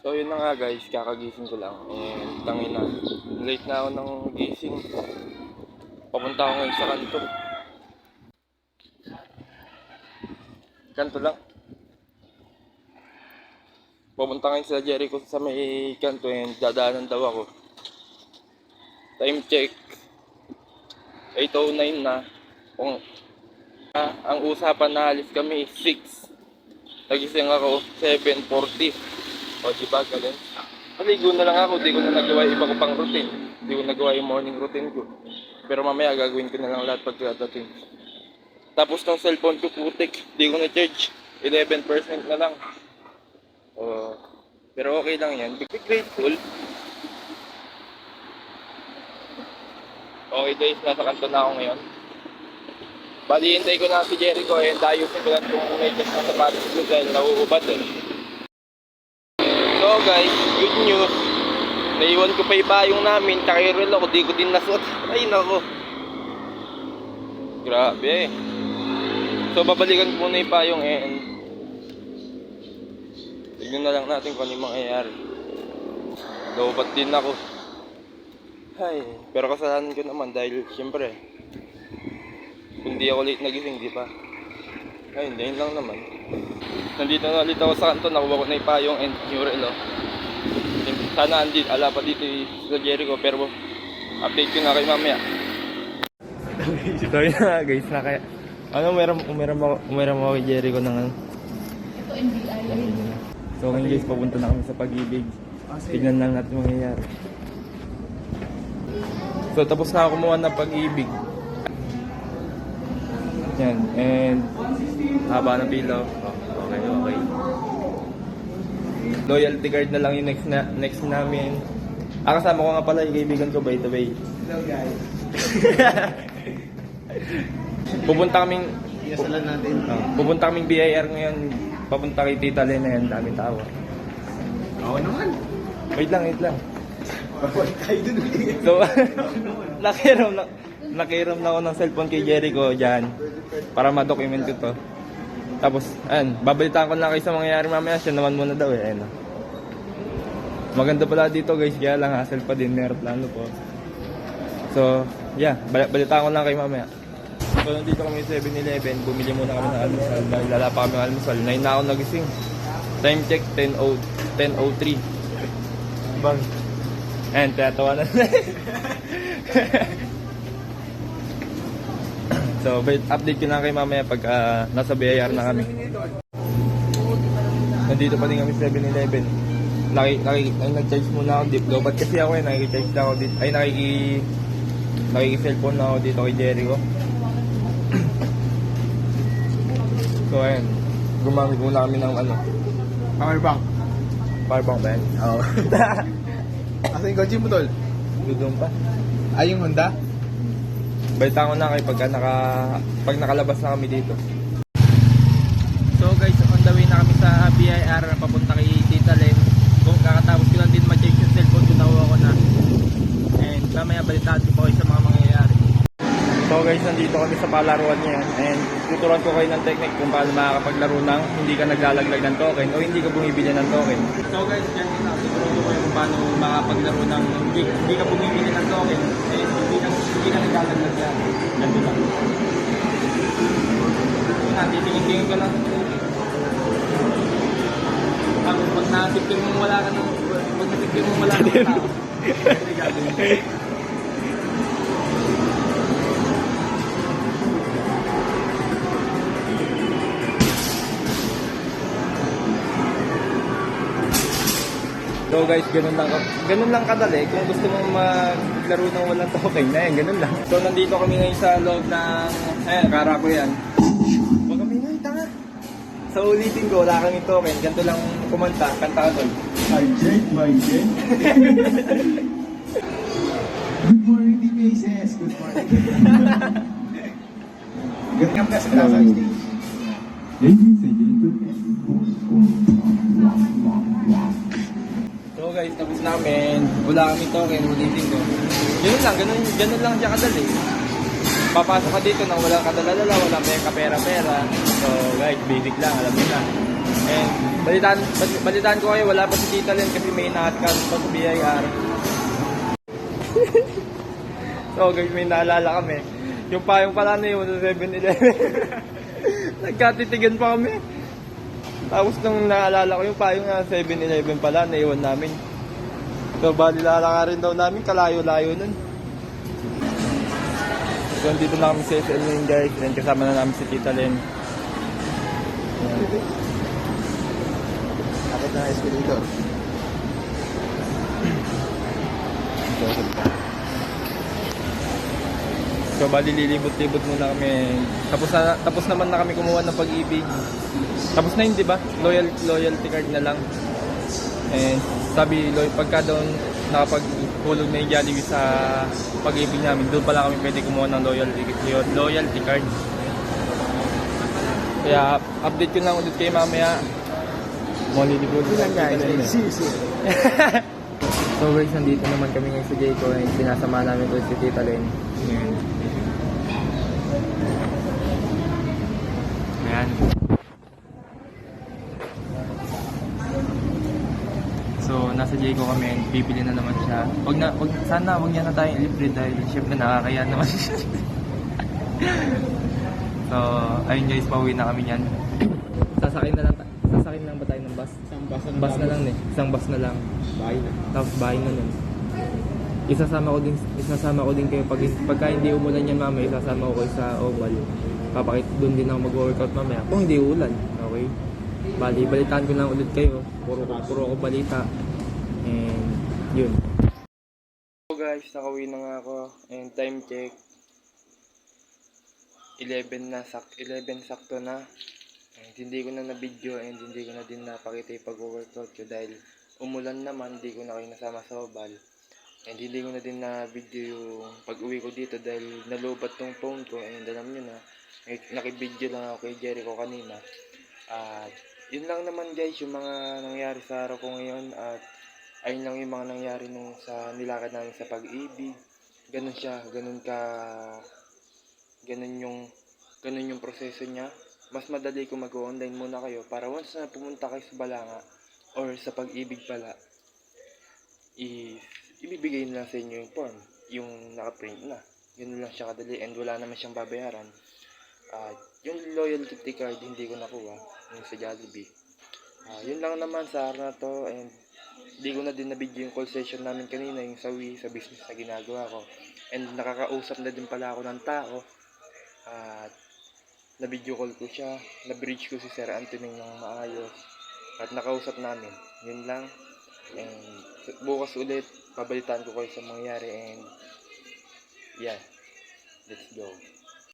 So yun na nga guys, kakagising ko lang. And tangina, late na ako ng gising. Papunta ako ngayon sa kanto. Kanto lang. Pupunta ngayon sa Jericho sa may kanto and dadaanan daw ako. Time check. 8:09 na. Kung ang usapan na alis kami 6. Nagising ako 7:40. O diba ganun? Maligo na lang ako, di ko na nagawa iba ko pang routine. Di ko nagawa yung morning routine ko. Pero mamaya gagawin ko na lang lahat pagkadating. Tapos ng cellphone ko putik, di ko na charge. 11% na lang. Pero okay lang yan. Be grateful. Okay guys, nasa kanto na ako ngayon. Bali, hintay ko na si Jericho and ayusin ko lang kung may check na sapatos ko dahil nauubat eh. So guys, good news. Naiwan ko pa ibayong namin, kakiril ako, di ko din nasuot. Ay nako. Grabe. So babalikan ko muna ipayong and tignan na lang natin kung ano yung mangyayari. Nauubat din ako. Ay, pero kasalanan ko naman dahil siyempre kung di ako late nagising, di ba? Ay, hindi lang naman. Nandito na ulit ako sa kanto, nakuha ko na ipayong and Nurel. Sana ala pa dito sa Jericho, pero update ko na kayo mamaya. So yun na guys, na kaya umiram ako kay Jericho ng ano. Ito NBI. So ngayon guys, papunta na kami sa Pag-ibig. Tignan lang natin mangyayari. So tapos na ako kumuha ng Pag-ibig. Yan, and haba ng pila. Okay. Loyalty card na lang yung next namin. Kasama ko nga pala yung kaibigan ko by the way. Hello guys. Pupunta kaming Iasalan natin. pupunta kaming BIR ngayon. Papunta kay Tita Lena yan, daming tao. Oo naman. Wait lang. Kayo dun. So, nakiram na ako ng cellphone kay Jericho dyan para ma-document ko to. Tapos, babalitaan ko lang kayo sa mangyayari mamaya. Siya naman muna daw eh. Maganda pala dito guys, kaya lang hassle pa din, meron plano po. So, yeah, balitaan ko lang kayo mamaya. So, nandito kami sa 7-Eleven, bumili muna kami ng almusal. Dahil lala pa kami ng almusal. 9 na ako nagising. Time check, 10:03. Bang. And, tatawa na. So, update ko na kayo mamaya pag nasa BIR na kami. Nandito pa din kami sa 7-Eleven. Nag-charge muna ako dito. Ba't kasi ako nakikicharge na ako dito. Nakiki-cellphone na ako dito kay Jericho. So, ayun. Gumamit muna kami ng Powerbank. powerbank ba yan? Oo. Asa yung kotse mo tol? Doon pa. Ay, yung Honda? Balitaan ko na kayo pag nakalabas na kami dito. So guys, on the way na kami sa BIR na papunta kay Tita Len. Kung kakatapos ko lang din ma-charge yung cellphone ko, nakuha ko na. And mamaya balitaan ko pa kayo sa mga mangyayari. So guys, nandito kami sa palaruan niya. And tuturuan ko kayo ng technique kung paano makakapaglaro ng hindi ka naglalaglag ng token o hindi ka bumibili ng token. So guys, yan din na. Tuturuan ko kayo kung paano makapaglaro ng hindi ka bumibili ng token. And hindi ka naglalaglag yan. Nandito lang. Titingin-tingin ka lang. Pag nasipin mo wala ka ng tao. So guys, ganun lang kadali. Kung gusto mong maglaro ng walang token na yan, ganun lang. So nandito kami ngayon sa loob ng, Karako yan. Huwag kami ngayon, tanga. So ulitin ko, wala kami token. Ganito lang kumanta, kanta ko. My Jen. Good morning, D-Bases. Good morning. Ganyan ka sa klasa stage. Ladies and gentlemen. So guys, tapos namin. Wala kami token, ulitin ko. Ganun lang siya kadali. Papasok ka dito nang walang kadala-dala, walang pera-pera. So guys, basic lang, alam mo na. And balitaan ko kayo, wala pa si Tita Len kasi may na-outcast pa sa BIR. So guys, may naalala kami. Yung payong pala na yun sa 7-Eleven. Nagkatitigan pa kami. Tapos nung naalala ko yung payong na 7-Eleven pala, naiwan namin. So bali lalakarin daw namin, kalayo-layo nun. So dito na kami sa SL ngayon guys, and kasama na namin si Tita Len. Akit na escalator. So bali lilibot-libot muna kami. Tapos naman na kami kumuha ng Pag-ibig. Tapos na yun, di ba? Loyalty card na lang. And sabi, pagka doon nakapaghulog na yung Jollibee sa Pag-ibig namin, doon pala kami pwede kumuha ng loyalty card. Kaya update ko lang ulit kayo mamaya. Malilibot lang guys. So guys, nandito naman kami ngayon sa Jayco and sinasama namin ulit si Tita Len. Ayan. So, nasa Jayco kami and bibili na naman siya. Sana wag niya na tayong libre dahil syempre nakakaya naman siya. So, ayun guys, pauwi na kami niyan. Sasakay na lang ba tayo ng bus? Bus na lang eh. Isang bus na lang. Bahay na. Tapos bahay na nun. Isasama ko din kayo pagka hindi umulan yan mamaya, isasama ko kayo sa Oval. Doon din ako mag-workout mamaya kung hindi ulan. Okay? Bali, balitaan ko lang ulit kayo. Puro ako balita. And yun. So guys, nakauwi na nga ako. And time check. 11 sakto na. And hindi ko na na-video and hindi ko na din napakita yung pag-workout ko dahil umulan naman, hindi ko na kayo nasama sa Oval. And hindi ko na din na-video yung pag-uwi ko dito dahil nalubat tong phone ko and alam nyo na, nakibideo lang ako kay Jericho kanina. At yun lang naman guys yung mga nangyari sa araw ko ngayon at ayun lang yung mga nangyari nung sa nilakad namin sa Pag-ibig. Ganun siya, ganun yung proseso niya. Mas madali kung mag-online muna kayo para once na pumunta kayo sa Balanga or sa Pag-ibig pala, ibibigay nila sa inyo yung form, yung naka-print na. Yun lang siya kadali and wala naman siyang babayaran. Yung loyalty card hindi ko nakuha, yung sa Jollibee. Yun lang naman sa araw na to and hindi ko na din na-video yung call session namin kanina, yung sa business na ginagawa ko. And nakakausap na din pala ako ng tao. At na-video call ko siya, na-bridge ko si Sir Anthony ng maayos. At nakausap namin. Yun lang. And bukas ulit, pabalitaan ko kayo sa mangyari and yeah, let's go.